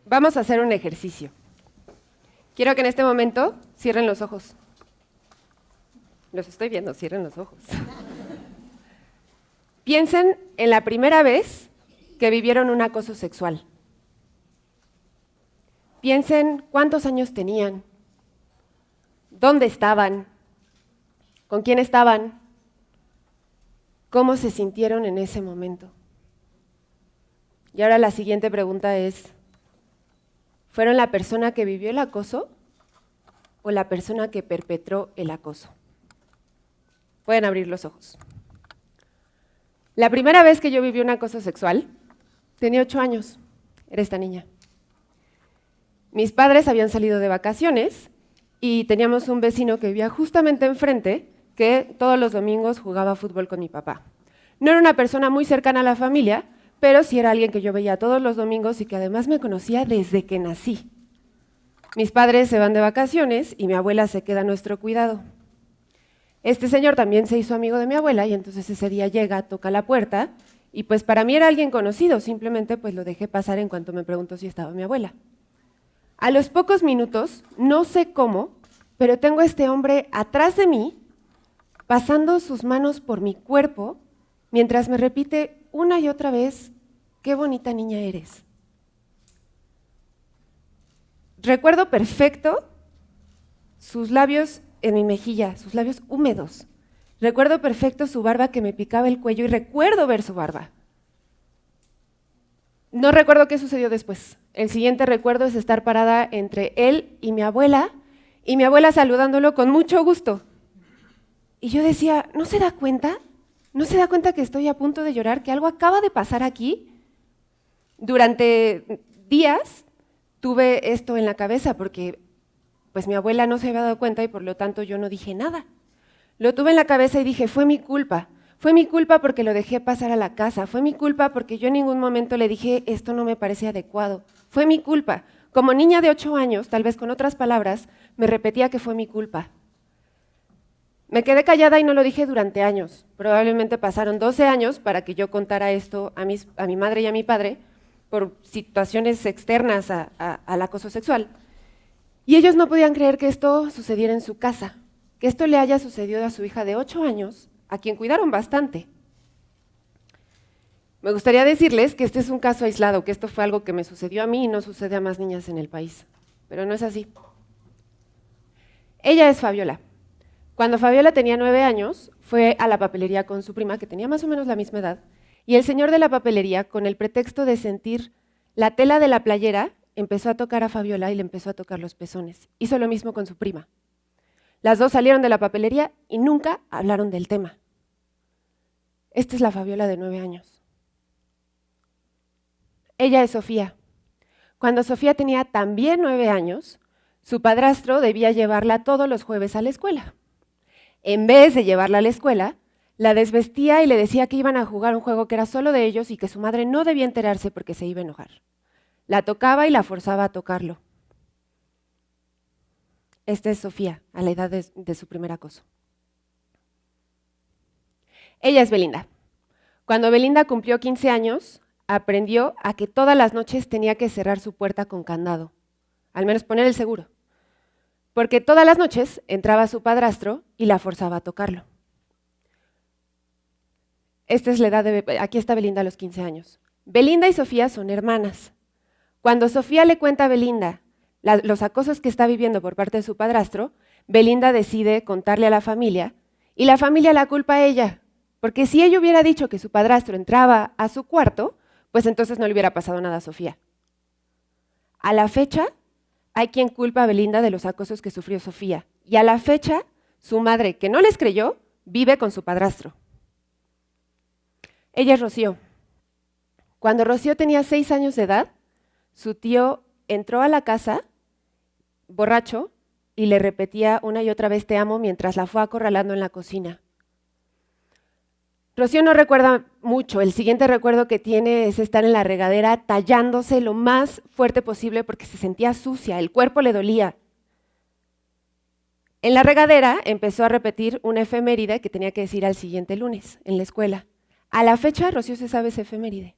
Vamos a hacer un ejercicio. Quiero que en este momento cierren los ojos. Los estoy viendo, cierren los ojos. Piensen en la primera vez que vivieron un acoso sexual. Piensen cuántos años tenían, dónde estaban, con quién estaban, cómo se sintieron en ese momento. Y ahora la siguiente pregunta es, ¿fueron la persona que vivió el acoso o la persona que perpetró el acoso? Pueden abrir los ojos. La primera vez que yo viví un acoso sexual, tenía 8 años, era esta niña. Mis padres habían salido de vacaciones y teníamos un vecino que vivía justamente enfrente que todos los domingos jugaba fútbol con mi papá. No era una persona muy cercana a la familia, pero sí era alguien que yo veía todos los domingos y que además me conocía desde que nací. Mis padres se van de vacaciones y mi abuela se queda a nuestro cuidado. Este señor también se hizo amigo de mi abuela y entonces ese día llega, toca la puerta y pues para mí era alguien conocido, simplemente pues lo dejé pasar en cuanto me preguntó si estaba mi abuela. A los pocos minutos, no sé cómo, pero tengo a este hombre atrás de mí, pasando sus manos por mi cuerpo, mientras me repite una y otra vez, qué bonita niña eres. Recuerdo perfecto sus labios en mi mejilla, sus labios húmedos. Recuerdo perfecto su barba que me picaba el cuello y recuerdo ver su barba. No recuerdo qué sucedió después. El siguiente recuerdo es estar parada entre él y mi abuela saludándolo con mucho gusto. Y yo decía, ¿no se da cuenta? ¿No se da cuenta que estoy a punto de llorar, que algo acaba de pasar aquí? Durante días tuve esto en la cabeza porque pues mi abuela no se había dado cuenta y por lo tanto yo no dije nada. Lo tuve en la cabeza y dije, fue mi culpa porque lo dejé pasar a la casa, fue mi culpa porque yo en ningún momento le dije, esto no me parece adecuado, fue mi culpa. Como niña de 8 años, tal vez con otras palabras, me repetía que fue mi culpa. Me quedé callada y no lo dije durante años. Probablemente pasaron 12 años para que yo contara esto a mi madre y a mi padre por situaciones externas al acoso sexual. Y ellos no podían creer que esto sucediera en su casa, que esto le haya sucedido a su hija de 8 años, a quien cuidaron bastante. Me gustaría decirles que este es un caso aislado, que esto fue algo que me sucedió a mí y no sucede a más niñas en el país, pero no es así. Ella es Fabiola. Cuando Fabiola tenía 9 años, fue a la papelería con su prima, que tenía más o menos la misma edad, y el señor de la papelería, con el pretexto de sentir la tela de la playera, empezó a tocar a Fabiola y le empezó a tocar los pezones. Hizo lo mismo con su prima. Las dos salieron de la papelería y nunca hablaron del tema. Esta es la Fabiola de 9 años. Ella es Sofía. Cuando Sofía tenía también 9 años, su padrastro debía llevarla todos los jueves a la escuela. En vez de llevarla a la escuela, la desvestía y le decía que iban a jugar un juego que era solo de ellos y que su madre no debía enterarse porque se iba a enojar. La tocaba y la forzaba a tocarlo. Esta es Sofía, a la edad de su primer acoso. Ella es Belinda. Cuando Belinda cumplió 15 años, aprendió a que todas las noches tenía que cerrar su puerta con candado, al menos poner el seguro, porque todas las noches entraba su padrastro y la forzaba a tocarlo. Esta es la edad aquí está Belinda a los 15 años. Belinda y Sofía son hermanas. Cuando Sofía le cuenta a Belinda los acosos que está viviendo por parte de su padrastro, Belinda decide contarle a la familia y la familia la culpa a ella, porque si ella hubiera dicho que su padrastro entraba a su cuarto, pues entonces no le hubiera pasado nada a Sofía. A la fecha, hay quien culpa a Belinda de los acosos que sufrió Sofía y a la fecha, su madre, que no les creyó, vive con su padrastro. Ella es Rocío. Cuando Rocío tenía 6 años de edad, su tío entró a la casa, borracho, y le repetía una y otra vez te amo mientras la fue acorralando en la cocina. Rocío no recuerda mucho, el siguiente recuerdo que tiene es estar en la regadera tallándose lo más fuerte posible porque se sentía sucia, el cuerpo le dolía. En la regadera empezó a repetir una efeméride que tenía que decir al siguiente lunes en la escuela. A la fecha Rocío se sabe esa efeméride,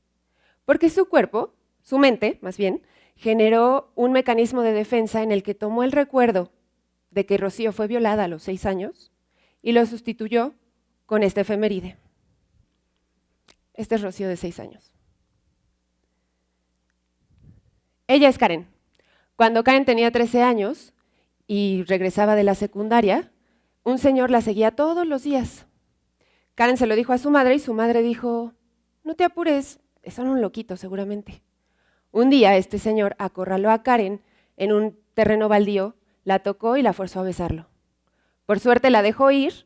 porque su cuerpo, su mente más bien, generó un mecanismo de defensa en el que tomó el recuerdo de que Rocío fue violada a los 6 años y lo sustituyó con esta efeméride. Este es Rocío de 6 años. Ella es Karen. Cuando Karen tenía 13 años y regresaba de la secundaria, un señor la seguía todos los días. Karen se lo dijo a su madre y su madre dijo, no te apures, son un loquito seguramente. Un día este señor acorraló a Karen en un terreno baldío, la tocó y la forzó a besarlo. Por suerte la dejó ir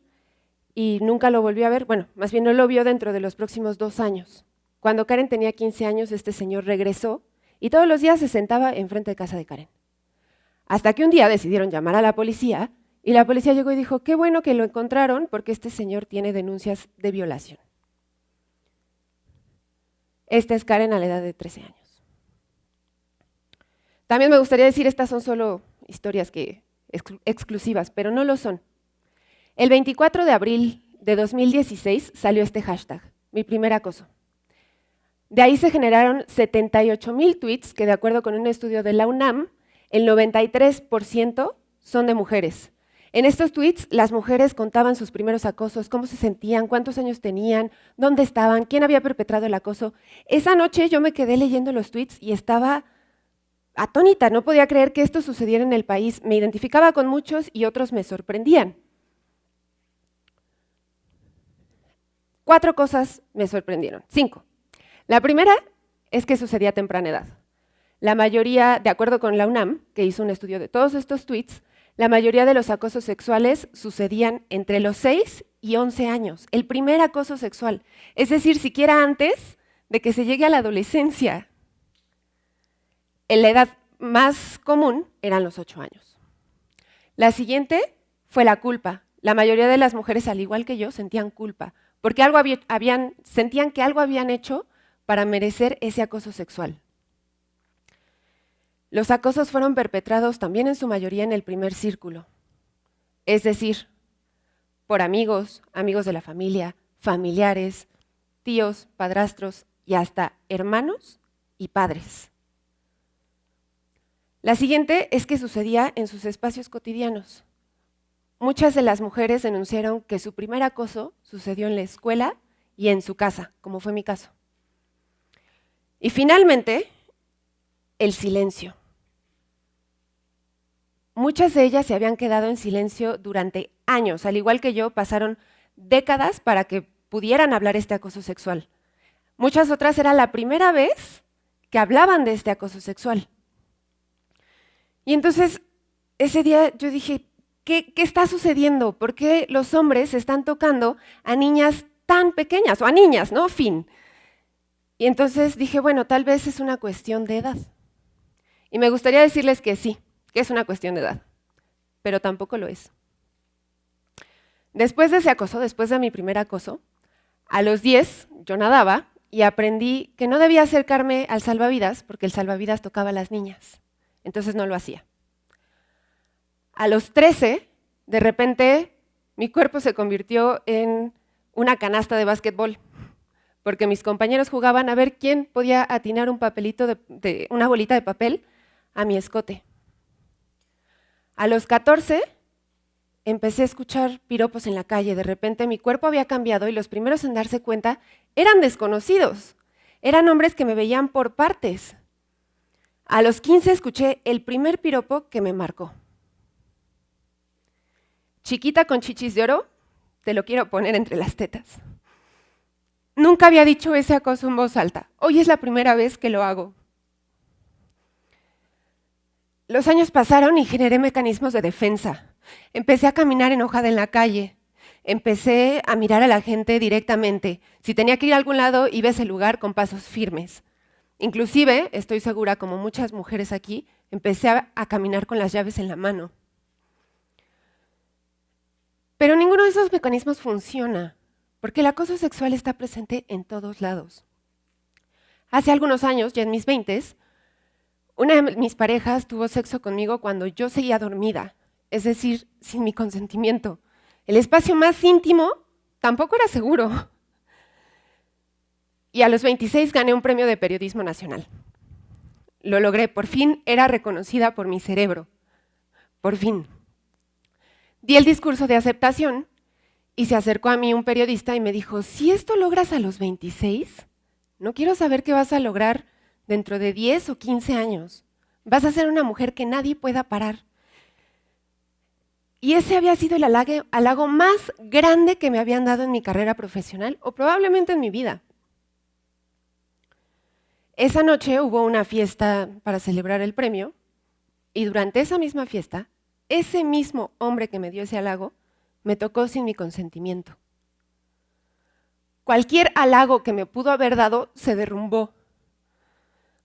y nunca lo volvió a ver, bueno, más bien no lo vio dentro de los próximos 2 años. Cuando Karen tenía 15 años, este señor regresó y todos los días se sentaba enfrente de casa de Karen. Hasta que un día decidieron llamar a la policía y la policía llegó y dijo, qué bueno que lo encontraron porque este señor tiene denuncias de violación. Esta es Karen a la edad de 13 años. También me gustaría decir, estas son solo historias exclusivas, pero no lo son. El 24 de abril de 2016 salió este hashtag, mi primer acoso. De ahí se generaron 78,000 tweets que, de acuerdo con un estudio de la UNAM, el 93% son de mujeres. En estos tweets, las mujeres contaban sus primeros acosos, cómo se sentían, cuántos años tenían, dónde estaban, quién había perpetrado el acoso. Esa noche yo me quedé leyendo los tweets y estaba atónita, no podía creer que esto sucediera en el país. Me identificaba con muchos y otros me sorprendían. 4 cosas me sorprendieron, 5. La primera es que sucedía a temprana edad. La mayoría, de acuerdo con la UNAM, que hizo un estudio de todos estos tweets, la mayoría de los acosos sexuales sucedían entre los 6 y 11 años, el primer acoso sexual, es decir, siquiera antes de que se llegue a la adolescencia. En la edad más común eran los 8 años. La siguiente fue la culpa. La mayoría de las mujeres, al igual que yo, sentían culpa, porque sentían que algo habían hecho para merecer ese acoso sexual. Los acosos fueron perpetrados también en su mayoría en el primer círculo, es decir, por amigos, amigos de la familia, familiares, tíos, padrastros y hasta hermanos y padres. La siguiente es que sucedía en sus espacios cotidianos. Muchas de las mujeres denunciaron que su primer acoso sucedió en la escuela y en su casa, como fue mi caso. Y finalmente, el silencio. Muchas de ellas se habían quedado en silencio durante años, al igual que yo, pasaron décadas para que pudieran hablar este acoso sexual. Muchas otras era la primera vez que hablaban de este acoso sexual. Y entonces, ese día yo dije, ¿qué está sucediendo? ¿Por qué los hombres están tocando a niñas tan pequeñas? O a niñas, ¿no? Fin. Y entonces dije, bueno, tal vez es una cuestión de edad. Y me gustaría decirles que sí, que es una cuestión de edad, pero tampoco lo es. Después de ese acoso, después de mi primer acoso, a los 10 yo nadaba y aprendí que no debía acercarme al salvavidas porque el salvavidas tocaba a las niñas, entonces no lo hacía. A los 13, de repente, mi cuerpo se convirtió en una canasta de básquetbol, porque mis compañeros jugaban a ver quién podía atinar un papelito una bolita de papel a mi escote. A los 14 empecé a escuchar piropos en la calle. De repente mi cuerpo había cambiado y los primeros en darse cuenta eran desconocidos. Eran hombres que me veían por partes. A los 15 escuché el primer piropo que me marcó. Chiquita con chichis de oro, te lo quiero poner entre las tetas. Nunca había dicho ese acoso en voz alta. Hoy es la primera vez que lo hago. Los años pasaron y generé mecanismos de defensa. Empecé a caminar enojada en la calle. Empecé a mirar a la gente directamente. Si tenía que ir a algún lado, iba a ese lugar con pasos firmes. Inclusive, estoy segura, como muchas mujeres aquí, empecé a caminar con las llaves en la mano. Pero ninguno de esos mecanismos funciona, porque el acoso sexual está presente en todos lados. Hace algunos años, ya en mis 20s, una de mis parejas tuvo sexo conmigo cuando yo seguía dormida, es decir, sin mi consentimiento. El espacio más íntimo tampoco era seguro. Y a los 26 gané un premio de periodismo nacional. lo logré, por fin era reconocida por mi cerebro, por fin. Di el discurso de aceptación y se acercó a mí un periodista y me dijo, si esto logras a los 26, no quiero saber qué vas a lograr dentro de 10 o 15 años. Vas a ser una mujer que nadie pueda parar. Y ese había sido el halago más grande que me habían dado en mi carrera profesional o probablemente en mi vida. Esa noche hubo una fiesta para celebrar el premio y durante esa misma fiesta, ese mismo hombre que me dio ese halago me tocó sin mi consentimiento. Cualquier halago que me pudo haber dado se derrumbó.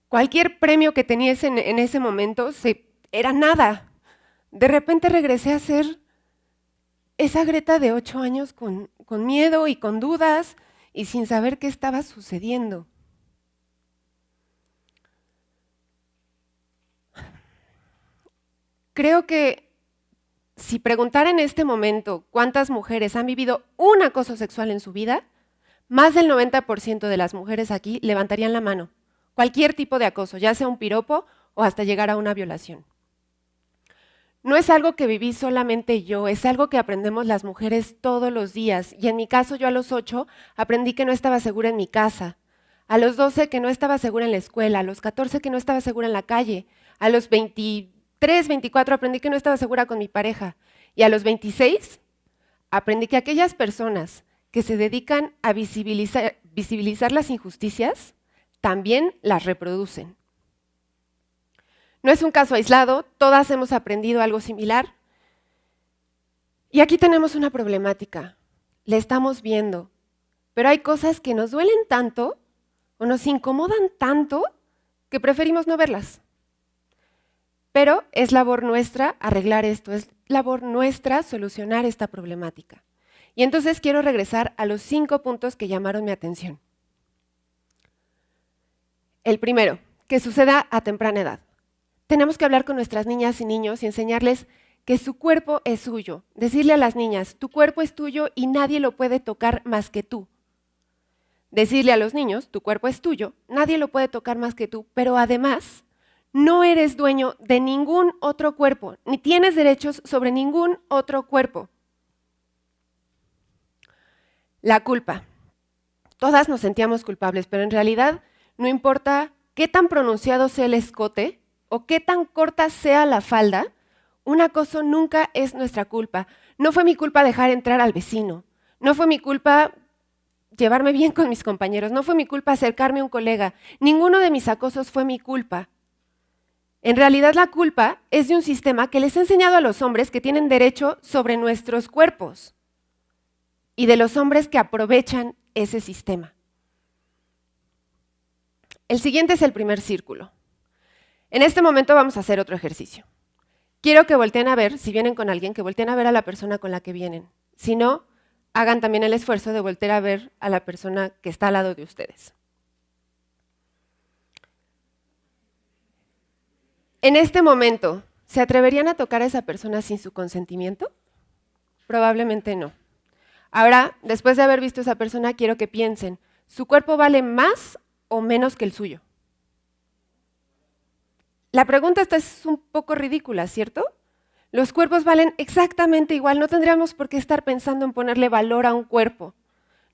Cualquier premio que tenía en ese momento era nada. De repente regresé a ser esa Greta de 8 años con miedo y con dudas y sin saber qué estaba sucediendo. Creo que si preguntara en este momento cuántas mujeres han vivido un acoso sexual en su vida, más del 90% de las mujeres aquí levantarían la mano. Cualquier tipo de acoso, ya sea un piropo o hasta llegar a una violación. No es algo que viví solamente yo, es algo que aprendemos las mujeres todos los días. Y en mi caso, yo a los 8 aprendí que no estaba segura en mi casa, a los 12 que no estaba segura en la escuela, a los 14 que no estaba segura en la calle, a los 23, 24 aprendí que no estaba segura con mi pareja. Y a los 26 aprendí que aquellas personas que se dedican a visibilizar las injusticias también las reproducen. No es un caso aislado, todas hemos aprendido algo similar. Y aquí tenemos una problemática, la estamos viendo, pero hay cosas que nos duelen tanto o nos incomodan tanto que preferimos no verlas. Pero es labor nuestra arreglar esto, es labor nuestra solucionar esta problemática. Y entonces quiero regresar a los 5 puntos que llamaron mi atención. El primero, que suceda a temprana edad. Tenemos que hablar con nuestras niñas y niños y enseñarles que su cuerpo es suyo. Decirle a las niñas, tu cuerpo es tuyo y nadie lo puede tocar más que tú. Decirle a los niños, tu cuerpo es tuyo, nadie lo puede tocar más que tú, pero además no eres dueño de ningún otro cuerpo, ni tienes derechos sobre ningún otro cuerpo. La culpa. Todas nos sentíamos culpables, pero en realidad no importa qué tan pronunciado sea el escote o qué tan corta sea la falda, un acoso nunca es nuestra culpa. No fue mi culpa dejar entrar al vecino, no fue mi culpa llevarme bien con mis compañeros, no fue mi culpa acercarme a un colega, ninguno de mis acosos fue mi culpa. En realidad la culpa es de un sistema que les ha enseñado a los hombres que tienen derecho sobre nuestros cuerpos y de los hombres que aprovechan ese sistema. El siguiente es el primer círculo. En este momento vamos a hacer otro ejercicio. Quiero que volteen a ver, si vienen con alguien, que volteen a ver a la persona con la que vienen. Si no, hagan también el esfuerzo de voltear a ver a la persona que está al lado de ustedes. En este momento, ¿se atreverían a tocar a esa persona sin su consentimiento? Probablemente no. Ahora, después de haber visto a esa persona, quiero que piensen, ¿su cuerpo vale más o menos que el suyo? La pregunta esta es un poco ridícula, ¿cierto? Los cuerpos valen exactamente igual, no tendríamos por qué estar pensando en ponerle valor a un cuerpo.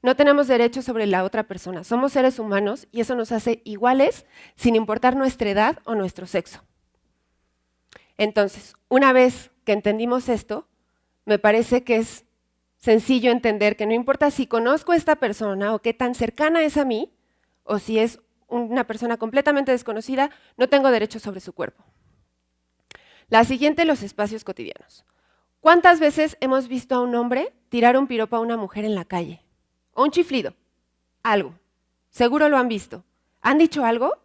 No tenemos derechos sobre la otra persona, somos seres humanos y eso nos hace iguales sin importar nuestra edad o nuestro sexo. Entonces, una vez que entendimos esto, me parece que es sencillo entender que no importa si conozco a esta persona o qué tan cercana es a mí, o si es una persona completamente desconocida, no tengo derecho sobre su cuerpo. La siguiente, los espacios cotidianos. ¿Cuántas veces hemos visto a un hombre tirar un piropo a una mujer en la calle? O un chiflido, algo. Seguro lo han visto. ¿Han dicho algo?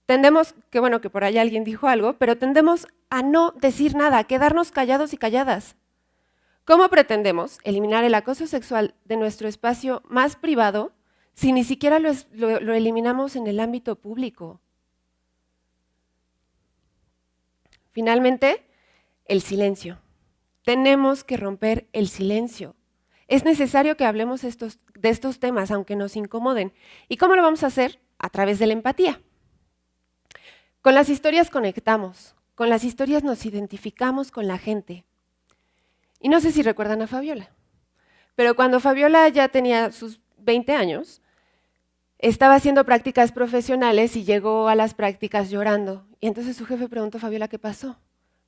Tendemos, que bueno que por ahí alguien dijo algo, pero tendemos a no decir nada, a quedarnos callados y calladas. ¿Cómo pretendemos eliminar el acoso sexual de nuestro espacio más privado si ni siquiera lo eliminamos en el ámbito público? Finalmente, el silencio. Tenemos que romper el silencio. Es necesario que hablemos de estos temas, aunque nos incomoden. ¿Y cómo lo vamos a hacer? A través de la empatía. Con las historias conectamos, con las historias nos identificamos con la gente. Y no sé si recuerdan a Fabiola, pero cuando Fabiola ya tenía sus 20 años, estaba haciendo prácticas profesionales y llegó a las prácticas llorando. Y entonces su jefe preguntó: Fabiola, ¿qué pasó?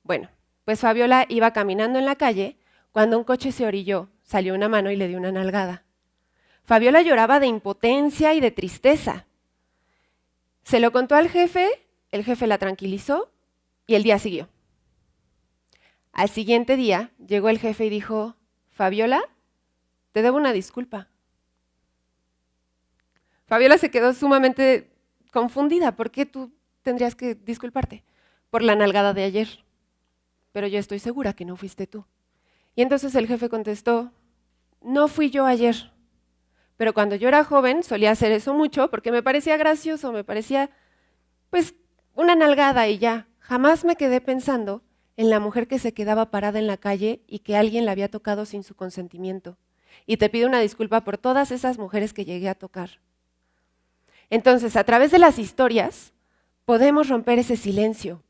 Bueno, pues Fabiola iba caminando en la calle cuando un coche se orilló, salió una mano y le dio una nalgada. Fabiola lloraba de impotencia y de tristeza. Se lo contó al jefe, el jefe la tranquilizó y el día siguió. Al siguiente día llegó el jefe y dijo: Fabiola, te debo una disculpa. Fabiola se quedó sumamente confundida. ¿Por qué tú tendrías que disculparte? Por la nalgada de ayer. Pero yo estoy segura que no fuiste tú. Y entonces el jefe contestó: no fui yo ayer, pero cuando yo era joven solía hacer eso mucho porque me parecía gracioso, me parecía, pues, una nalgada y ya. Jamás me quedé pensando en la mujer que se quedaba parada en la calle y que alguien la había tocado sin su consentimiento. Y te pido una disculpa por todas esas mujeres que llegué a tocar. Entonces, a través de las historias, podemos romper ese silencio.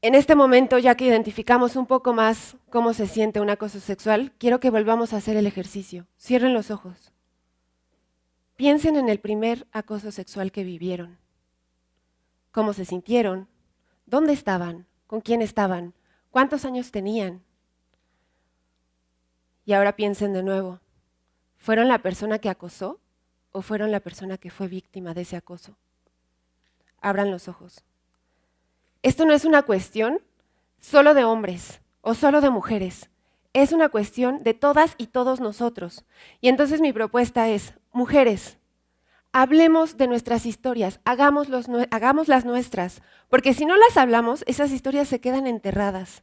En este momento, ya que identificamos un poco más cómo se siente un acoso sexual, quiero que volvamos a hacer el ejercicio. Cierren los ojos. Piensen en el primer acoso sexual que vivieron. ¿Cómo se sintieron? ¿Dónde estaban? ¿Con quién estaban? ¿Cuántos años tenían? Y ahora piensen de nuevo. ¿Fueron la persona que acosó o fueron la persona que fue víctima de ese acoso? Abran los ojos. Esto no es una cuestión solo de hombres o solo de mujeres. Es una cuestión de todas y todos nosotros. Y entonces mi propuesta es: mujeres, hablemos de nuestras historias, hagámoslas nuestras, porque si no las hablamos, esas historias se quedan enterradas.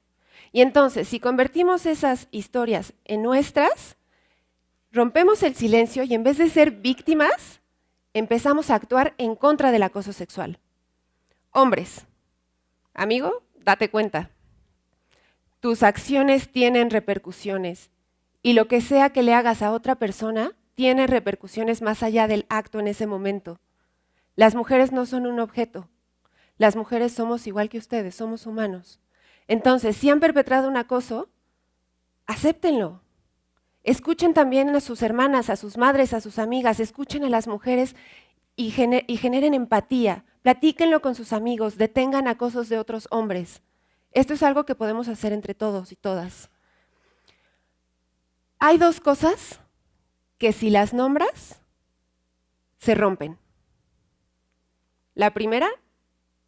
Y entonces, si convertimos esas historias en nuestras, rompemos el silencio y en vez de ser víctimas, empezamos a actuar en contra del acoso sexual. Hombres, amigo, date cuenta. Tus acciones tienen repercusiones y lo que sea que le hagas a otra persona tiene repercusiones más allá del acto en ese momento. Las mujeres no son un objeto. Las mujeres somos igual que ustedes, somos humanos. Entonces, si han perpetrado un acoso, acéptenlo. Escuchen también a sus hermanas, a sus madres, a sus amigas, escuchen a las mujeres y generen empatía. Platíquenlo con sus amigos, detengan acosos de otros hombres. Esto es algo que podemos hacer entre todos y todas. Hay dos cosas que si las nombras, se rompen. La primera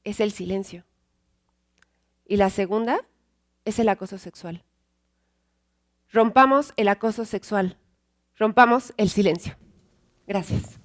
es el silencio y la segunda es el acoso sexual. Rompamos el acoso sexual, rompamos el silencio. Gracias.